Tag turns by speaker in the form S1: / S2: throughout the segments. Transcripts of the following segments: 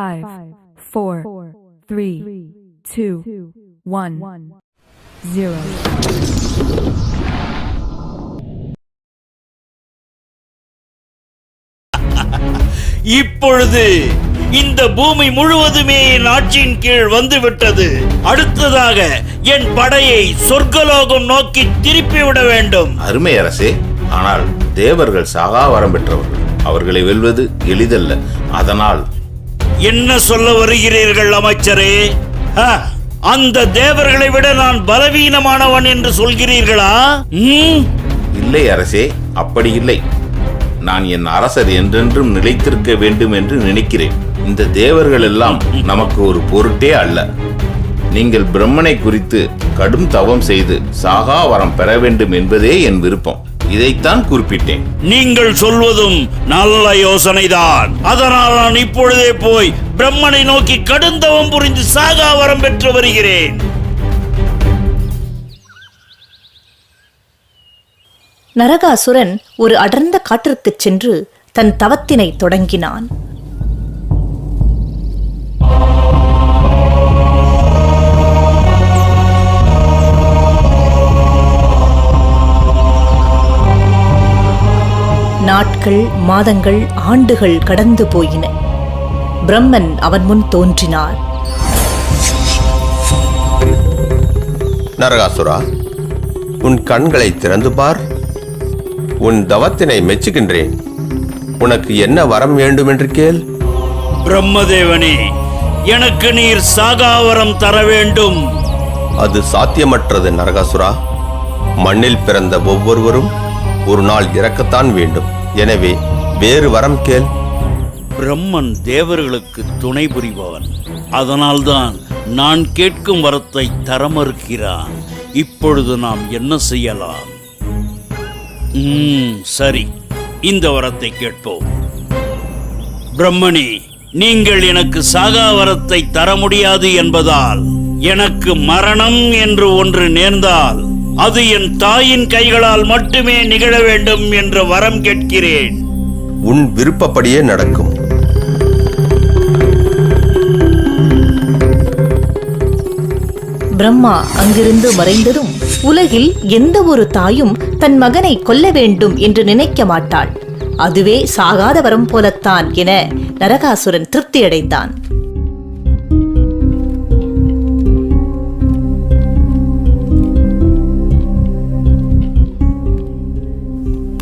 S1: 5, 4, 3, 2, 1, 0.
S2: இப்பொழுது இந்த பூமி முழுவதுமே என் ஆட்சியின் கீழ் வந்துவிட்டது. அடுத்ததாக என் படையை சொர்க்கலோகம் நோக்கி திருப்பிவிட வேண்டும்.
S3: அருமை அரசே, ஆனால் தேவர்கள் சாகா வரம் பெற்றவர்கள். அவர்களை வெல்வது எளிதல்ல. அதனால்
S2: என்ன சொல்ல வருகிறீர்கள் அமைச்சரே? அந்த தேவர்களை விட நான் பலவீனமானவன் என்று சொல்கிறீர்களா?
S3: இல்லை அரசே, அப்படி இல்லை. நான் என் அரசர் என்றென்றும் நிலைத்திருக்க வேண்டும் என்று நினைக்கிறேன். இந்த தேவர்கள் எல்லாம் நமக்கு ஒரு பொருட்டே அல்ல. நீங்கள் பிரம்மனை குறித்து கடும் தவம் செய்து சாகா வரம் பெற வேண்டும் என்பதே என் விருப்பம். இதைத்தான் குறிப்பிட்டேன்.
S2: நீங்கள் சொல்வதும் நல்ல யோசனைதான். அதனால் நான் இப்பொழுதே போய் பிரம்மனை நோக்கி கடுந்தவம் புரிந்து சாகா வரம் பெற்று வருகிறேன்.
S4: நரகாசுரன் ஒரு அடர்ந்த காட்டிற்குச் சென்று தன் தவத்தினை தொடங்கினான். நாட்கள், மாதங்கள், ஆண்டுகள் கடந்து போயின. பிரம்மன் அவன் முன் தோன்றினார்.
S5: நரகாசுரா, உன் கண்களை திறந்து பார். உன் தவத்தினை மெச்சுகின்றேன். உனக்கு என்ன வரம் வேண்டும் என்று கேள்.
S2: பிரம்மதேவனே, எனக்கு நீர் சாகாவரம் தர வேண்டும்.
S5: அது சாத்தியமற்றது நரகாசுரா. மண்ணில் பிறந்த ஒவ்வொருவரும் ஒரு நாள் இறக்கத்தான் வேண்டும். எனவே வேறு வரம் கேள்.
S2: பிரம்மன் தேவர்களுக்கு துணை புரிபவன். அதனால்தான் நான் கேட்கும் வரத்தை தர மறுக்கிறான். இப்பொழுது நாம் என்ன செய்யலாம்? சரி, இந்த வரத்தை கேட்போம். பிரம்மனே, நீங்கள் எனக்கு சாகா வரத்தை தர முடியாது என்பதால் எனக்கு மரணம் என்று ஒன்று நேர்ந்தால் அது என் தாயின் கைகளால் மட்டுமே நிகழ வேண்டும் என்ற வரம் கேட்கிறேன்.
S5: உன் விருப்பப்படியே நடக்கும்.
S4: பிரம்மா அங்கிருந்து மறைந்ததும் உலகில் எந்த ஒரு தாயும் தன் மகனை கொல்ல வேண்டும் என்று நினைக்க மாட்டாள். அதுவே சாகாத வரம் போலத்தான் என நரகாசுரன் திருப்தியடைந்தான்.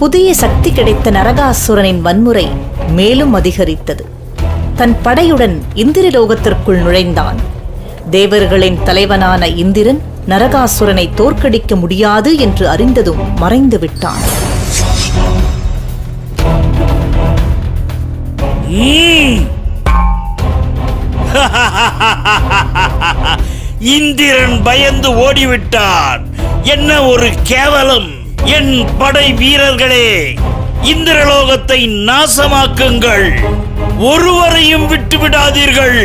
S4: புதிய சக்தி கிடைத்த நரகாசுரனின் வன்முறை மேலும் அதிகரித்தது. தன் படையுடன் இந்திரலோகத்திற்குள் நுழைந்தான். தேவர்களின் தலைவனான இந்திரன் நரகாசுரனை தோற்கடிக்க முடியாது என்று அறிந்ததும் மறைந்து விட்டான்.
S2: இந்திரன் பயந்து ஓடிவிட்டான். என்ன ஒரு கேவலம்! என் படை வீரர்களே, இந்திரலோகத்தை நாசமாக்குங்கள். ஒருவரையும் விட்டுவிடாதீர்கள்.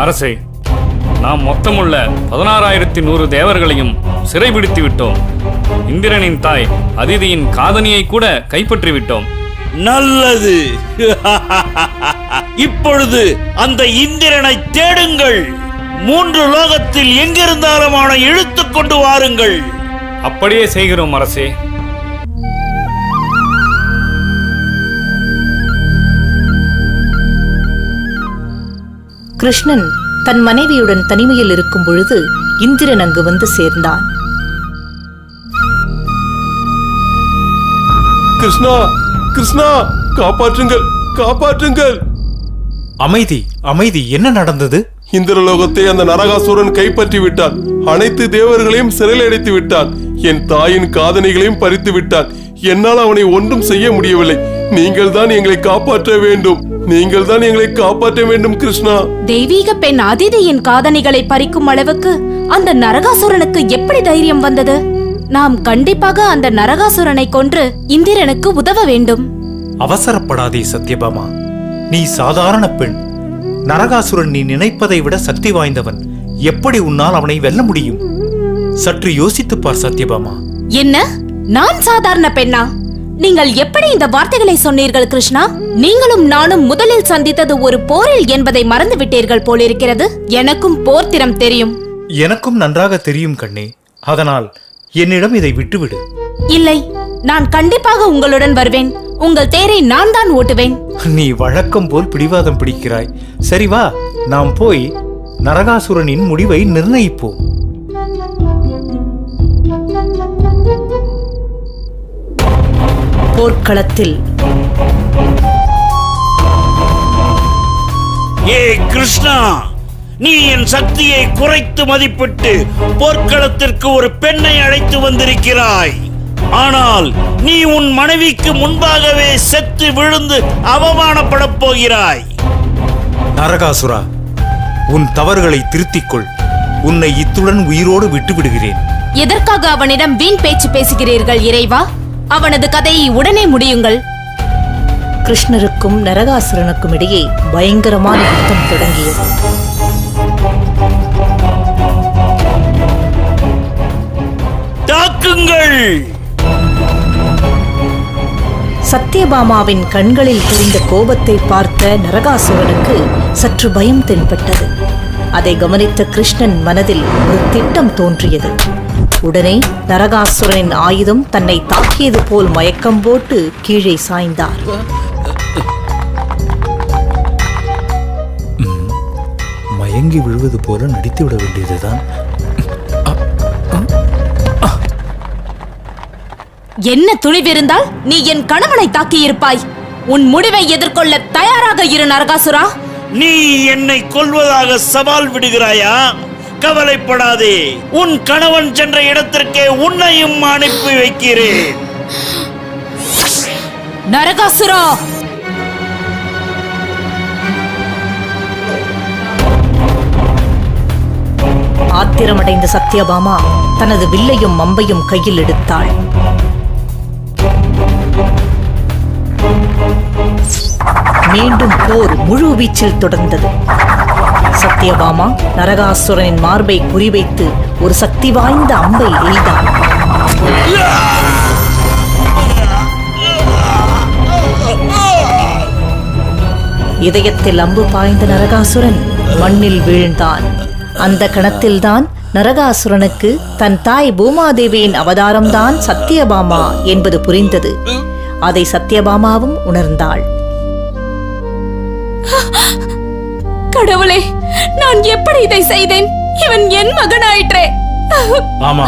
S6: அரசே, நாம் மொத்தமுள்ள 16,100 தேவர்களையும் சிறைபிடித்து விட்டோம். இந்திரனின் தாய் அதிதியின் காதணியை கூட கைப்பற்றிவிட்டோம்.
S2: நல்லது. இப்பொழுது அந்த இந்திரனை தேடுங்கள். 3 லோகத்தில் எங்கிருந்தாலும் அவனை இழுத்துக் கொண்டு வாருங்கள்.
S6: அப்படியே செய்கிறோம் அரசே.
S4: கிருஷ்ணன் தன் மனைவியுடன் தனிமையில் இருக்கும் பொழுது இந்திரன் அங்கு வந்து சேர்ந்தான்.
S7: கிருஷ்ணா, கிருஷ்ணா, காப்பாற்றுங்கள், காப்பாற்றுங்கள்.
S8: அமைதி, அமைதி. என்ன நடந்தது?
S7: இந்திரலோகத்தை அந்த நரகாசுரன் கைப்பற்றி விட்டான். அனைத்து தேவர்களையும் சிறையில் அடைத்து விட்டான். என் தாயின் காதணிகளையும் பறித்து விட்டான். என்னால் அவனை ஒன்றும் செய்ய முடியவில்லை. நீங்கள் தான் எங்களை காப்பாற்ற வேண்டும். நீங்கள் தான் எங்களை காப்பாற்ற வேண்டும் கிருஷ்ணா.
S9: தெய்வீக பெண் அதிதியின் காதணிகளை பறிக்கும் அளவுக்கு அந்த நரகாசுரனுக்கு எப்படி தைரியம் வந்தது? நாம் கண்டிப்பாக அந்த நரகாசுரனை கொன்று இந்திரனுக்கு உதவ வேண்டும்.
S8: அவசரப்படாதே சத்யபாமா. நீ சாதாரண பெண். நரகாசுரன் நீ நினைப்பதை விட சக்தி வாய்ந்தவன். எப்படி உன்னால் அவனை வெல்ல முடியும்? சற்று யோசித்துப் பார் சத்யபாமா.
S9: என்ன, நான் சாதாரண பெண்ணா? நீங்கள் எப்படி இந்த வார்த்தைகளை சொன்னீர்கள் கிருஷ்ணா? நீங்களும் நானும் முதலில் சந்தித்தது ஒரு போரில் என்பதை மறந்து விட்டீர்கள் போலிருக்கிறது. எனக்கும் போர் திறம் தெரியும்.
S8: எனக்கும் நன்றாக தெரியும் கண்ணே. அதனால் என்னிடம் இதை விட்டுவிடு.
S9: இல்லை, நான் கண்டிப்பாக உங்களுடன் வருவேன். உங்கள் தேரை நான் தான் ஓட்டுவேன்.
S8: நீ வழக்கம் போல் பிடிவாதம் பிடிக்கிறாய். சரி வா, நாம் போய் நரகாசுரனின் முடிவை நிர்ணயிப்போம்.
S4: போர்க்களத்தில்
S2: ஏ கிருஷ்ணா, நீ என் சக்தியை குறைத்து மதிப்பிட்டு போர்க்களத்திற்கு ஒரு பெண்ணை அழைத்து வந்திருக்கிறாய். ஆனால் நீ உன் மனைவிக்கு முன்பாகவே செத்து விழுந்து அவமானப்படப் போகிறாய்.
S8: நரகாசுரா, உன் தவறுகளை திருத்திக்கொள். உன்னை இத்துடன் உயிரோடு விட்டு விடுகிறேன்.
S9: எதற்காக அவனிடம் வீண் பேச்சு பேசுகிறீர்கள் இறைவா? அவனது கதையை உடனே முடியுங்கள்.
S4: கிருஷ்ணருக்கும் நரகாசுரனுக்கும் இடையே பயங்கரமான யுத்தம் தொடங்கியது.
S2: தாக்குங்கள்!
S4: சத்யபாமாவின் கண்களில் தெரிந்த கோபத்தை பார்த்த நரகாசுரனுக்கு சற்று பயம் தென்பட்டது. அதை கவனித்த கிருஷ்ணன் மனதில் ஒரு திட்டம் தோன்றியது. உடனே நரகாசுரனின் ஆயுதம் தன்னை தாக்கியது போல் மயக்கம் போட்டு கீழே சாய்ந்தார்.
S8: மயங்கி விழுவது போல நடித்துவிட வேண்டியதுதான்.
S9: என்ன துணிவிருந்தால் நீ என் கணவனை தாக்கியிருப்பாய். உன் முடிவை எதிர்கொள்ள தயாராக இரு நரகாசுரா.
S2: நீ என்னை கொல்வதாக சவால் விடுகிறாயா? கவலைப்படாதே, உன் கணவன் சென்ற இடத்திற்கே உன்னையும் அனுப்பி வைக்கிறேன்.
S9: நரகாசுரா!
S4: ஆத்திரமடைந்த சத்யபாமா தனது வில்லையும் அம்பையும் கையில் எடுத்தாள். மீண்டும் போர் முழு வீச்சில் தொடர்ந்தது. சத்யபாமா நரகாசுரனின் மார்பை குறிவைத்து ஒரு சக்தி வாய்ந்த அம்பை எய்தாள். இதயத்தில் அம்பு பாய்ந்த நரகாசுரன் மண்ணில் வீழ்ந்தான். அந்த கணத்தில்தான் நரகாசுரனுக்கு தன் தாய் பூமாதேவியின் அவதாரம்தான் சத்யபாமா என்பது புரிந்தது. அதை சத்யபாமாவும் உணர்ந்தாள்.
S9: கடவுளே, நான் எப்படி இதை செய்தேன்? இவன் என் மகனாயிற்றே.
S8: ஆமா,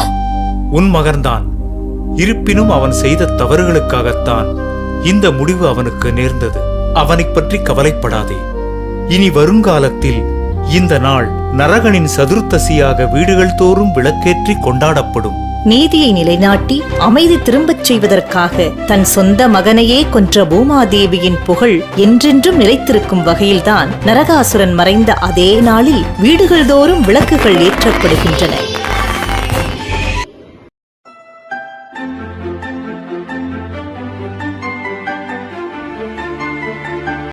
S8: உன் மகன்தான். இருப்பினும் அவன் செய்த தவறுகளுக்காகத்தான் இந்த முடிவு அவனுக்கு நேர்ந்தது. அவனைப் பற்றி கவலைப்படாதே. இனி வருங்காலத்தில் இந்த நாள் நரகனின் சதுர்த்தசியாக வீடுகள் தோறும் விளக்கேற்றி கொண்டாடப்படும்.
S4: நீதியை நிலைநாட்டி அமைதி திரும்பச் செய்வதற்காக தன் சொந்த மகனையே கொன்ற பூமாதேவியின் புகழ் என்றென்றும் நிலைத்திருக்கும் வகையில்தான் நரகாசுரன் மறைந்த அதே நாளில் வீடுகள் தோறும் விளக்குகள் ஏற்றப்படுகின்றன.